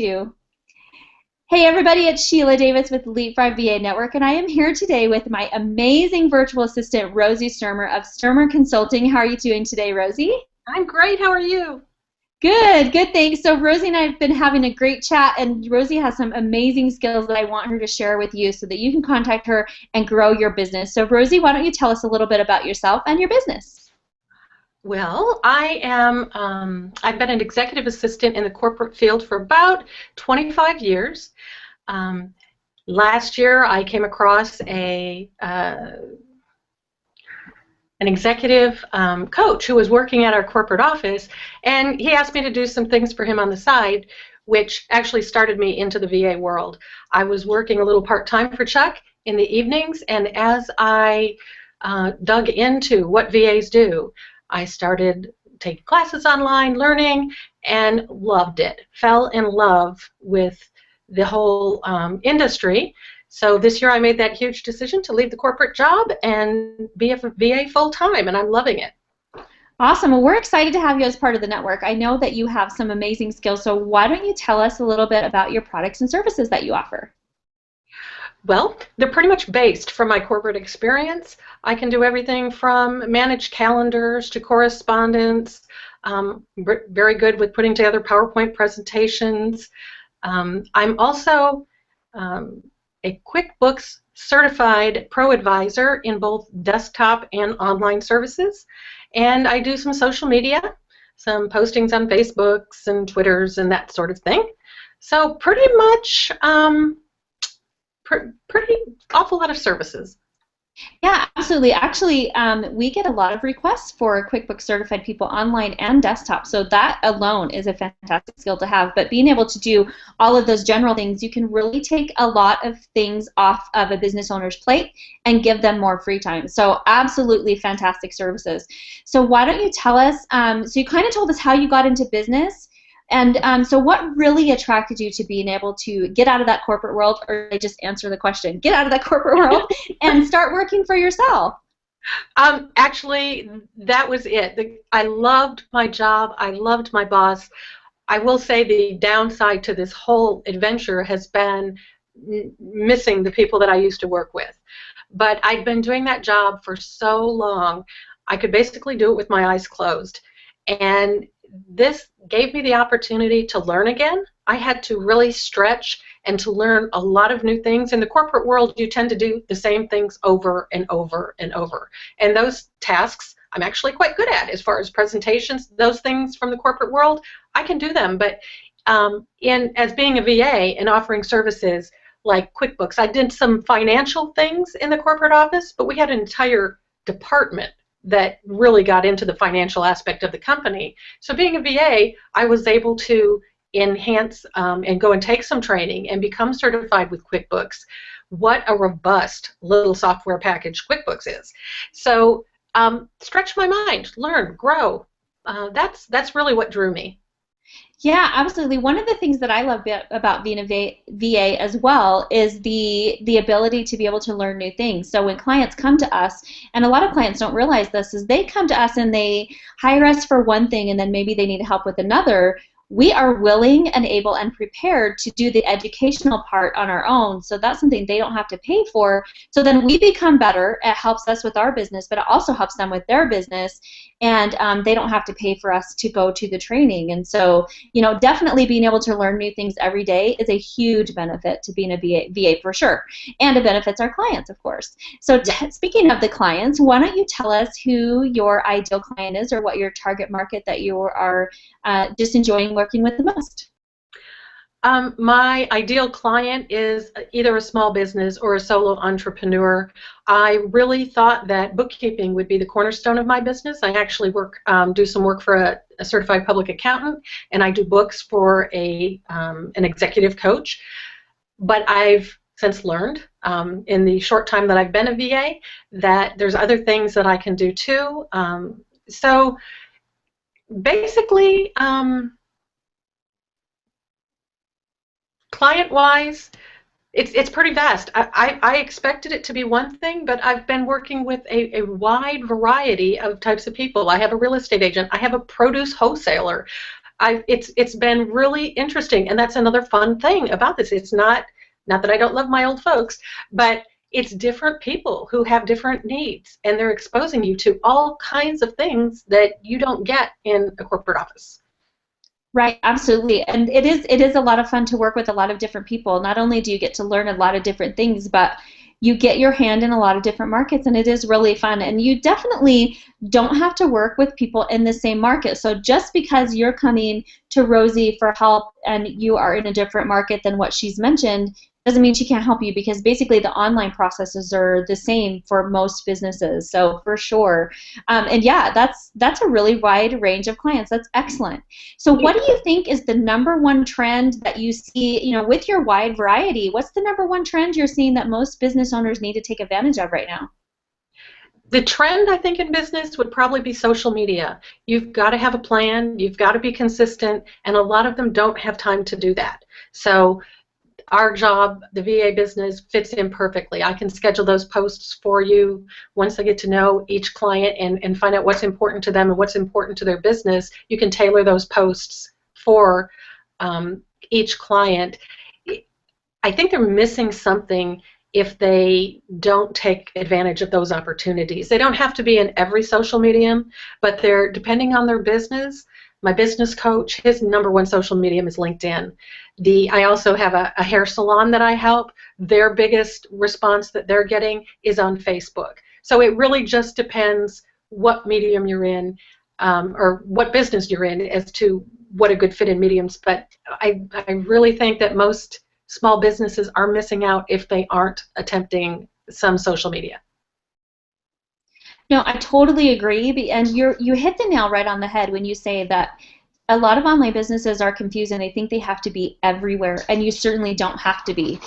too. Hey everybody, it's Sheila Davis with LeapFrogVANetwork, and I am here today with my amazing virtual assistant, Rosie Stermer of Stermer Consulting. How are you doing today, Rosie? I'm great. How are you? Good, good, thanks. So Rosie and I have been having a great chat, and Rosie has some amazing skills that I want her to share with you so that you can contact her and grow your business. So Rosie, why don't you tell us a little bit about yourself and your business? Well, I've been an executive assistant in the corporate field for about 25 years. Um, Last year, I came across an executive coach who was working at our corporate office, and he asked me to do some things for him on the side, which actually started me into the VA world. I was working a little part-time for Chuck in the evenings, and as I dug into what VAs do, I started taking classes online, learning, and loved it. Fell in love with the whole industry. So this year I made that huge decision to leave the corporate job and be a VA full-time, and I'm loving it. Awesome. Well, we're excited to have you as part of the network. I know that you have some amazing skills, so why don't you tell us a little bit about your products and services that you offer? Well, they're pretty much based from my corporate experience. I can do everything from manage calendars to correspondence. Very good with putting together PowerPoint presentations. I'm also a QuickBooks certified pro advisor in both desktop and online services. And I do some social media, some postings on Facebooks and Twitters and that sort of thing. So pretty much pretty awful lot of services. Yeah, absolutely. Actually, we get a lot of requests for QuickBooks certified people online and desktop, so that alone is a fantastic skill to have. But being able to do all of those general things, you can really take a lot of things off of a business owner's plate and give them more free time. So absolutely fantastic services. So why don't you tell us, so you kind of told us how you got into business, and so what really attracted you to being able to get out of that corporate world, or just answer the question, get out of that corporate world and start working for yourself? Actually, that was it. I loved my job. I loved my boss. I will say the downside to this whole adventure has been missing the people that I used to work with. But I'd been doing that job for so long, I could basically do it with my eyes closed. And this gave me the opportunity to learn again. I had to really stretch and to learn a lot of new things. In the corporate world, you tend to do the same things over and over and over. And those tasks I'm actually quite good at. As far as presentations, those things from the corporate world, I can do them. But as being a VA and offering services like QuickBooks, I did some financial things in the corporate office, but we had an entire department that really got into the financial aspect of the company. So being a VA, I was able to enhance and go and take some training and become certified with QuickBooks. What a robust little software package QuickBooks is. So stretch my mind, learn, grow. That's really what drew me. Yeah, absolutely. One of the things that I love about being a VA as well is the ability to be able to learn new things. So when clients come to us, and a lot of clients don't realize this, is they come to us and they hire us for one thing and then maybe they need help with another. We are willing and able and prepared to do the educational part on our own, so that's something they don't have to pay for. So then we become better. It helps us with our business, but it also helps them with their business, and they don't have to pay for us to go to the training. And so, you know, definitely being able to learn new things every day is a huge benefit to being a VA for sure, and it benefits our clients, of course. So speaking of the clients, why don't you tell us who your ideal client is, or what your target market that you are just enjoying working with the most? My ideal client is either a small business or a solo entrepreneur. I really thought that bookkeeping would be the cornerstone of my business. I actually do some work for a certified public accountant, and I do books for an executive coach. But I've since learned in the short time that I've been a VA that there's other things that I can do too. So basically, client-wise, it's pretty vast. I expected it to be one thing, but I've been working with a wide variety of types of people. I have a real estate agent. I have a produce wholesaler. it's been really interesting, and that's another fun thing about this. It's not that I don't love my old folks, but it's different people who have different needs, and they're exposing you to all kinds of things that you don't get in a corporate office. Right, absolutely. And it is a lot of fun to work with a lot of different people. Not only do you get to learn a lot of different things, but you get your hand in a lot of different markets, and it is really fun. And you definitely don't have to work with people in the same market. So just because you're coming to Rosie for help and you are in a different market than what she's mentioned doesn't mean she can't help you, because basically the online processes are the same for most businesses. So for sure. And yeah, that's a really wide range of clients. That's excellent. So what do you think is the number one trend that you see, with your wide variety? What's the number one trend you're seeing that most business owners need to take advantage of right now? The trend, I think, in business would probably be social media. You've got to have a plan, you've got to be consistent, and a lot of them don't have time to do that. So our job, the VA business, fits in perfectly. I can schedule those posts for you once I get to know each client and find out what's important to them and what's important to their business. You can tailor those posts for each client. I think they're missing something if they don't take advantage of those opportunities. They don't have to be in every social medium, but they're depending on their business. My business coach, his number one social medium is LinkedIn. I also have a hair salon that I help. Their biggest response that they're getting is on Facebook. So it really just depends what medium you're in, or what business you're in, as to what a good fit in mediums. But I really think that most small businesses are missing out if they aren't attempting some social media. No, I totally agree, and you hit the nail right on the head when you say that a lot of online businesses are confused and they think they have to be everywhere, and you certainly don't have to be.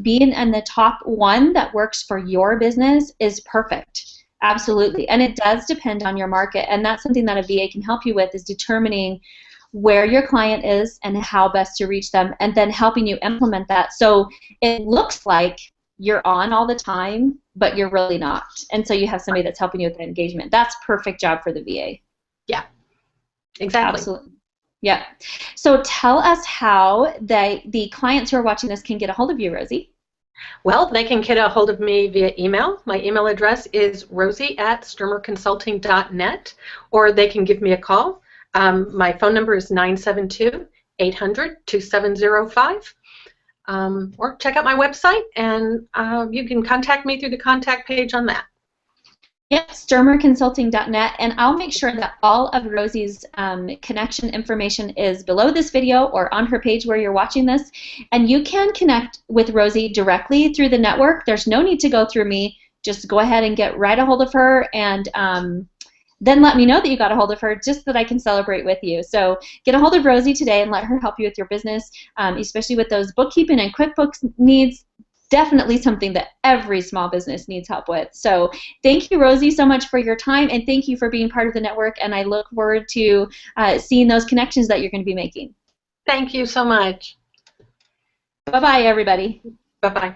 Being in the top one that works for your business is perfect, absolutely, and it does depend on your market, and that's something that a VA can help you with, is determining where your client is and how best to reach them, and then helping you implement that so it looks like you're on all the time, but you're really not. And so you have somebody that's helping you with the engagement. That's perfect job for the VA. Yeah, exactly. Absolutely. Yeah. So tell us how the clients who are watching this can get a hold of you, Rosie. Well, they can get a hold of me via email. My email address is rosie@stermerconsulting.net, or they can give me a call. My phone number is 972-800-2705. Or check out my website, and you can contact me through the contact page on that. Yep, stermerconsulting.net, and I'll make sure that all of Rosie's connection information is below this video or on her page where you're watching this, and you can connect with Rosie directly through the network. There's no need to go through me. Just go ahead and get right a hold of her, and then let me know that you got a hold of her, just so that I can celebrate with you. So get a hold of Rosie today and let her help you with your business, especially with those bookkeeping and QuickBooks needs. Definitely something that every small business needs help with. So thank you, Rosie, so much for your time, and thank you for being part of the network, and I look forward to seeing those connections that you're going to be making. Thank you so much. Bye-bye, everybody. Bye-bye.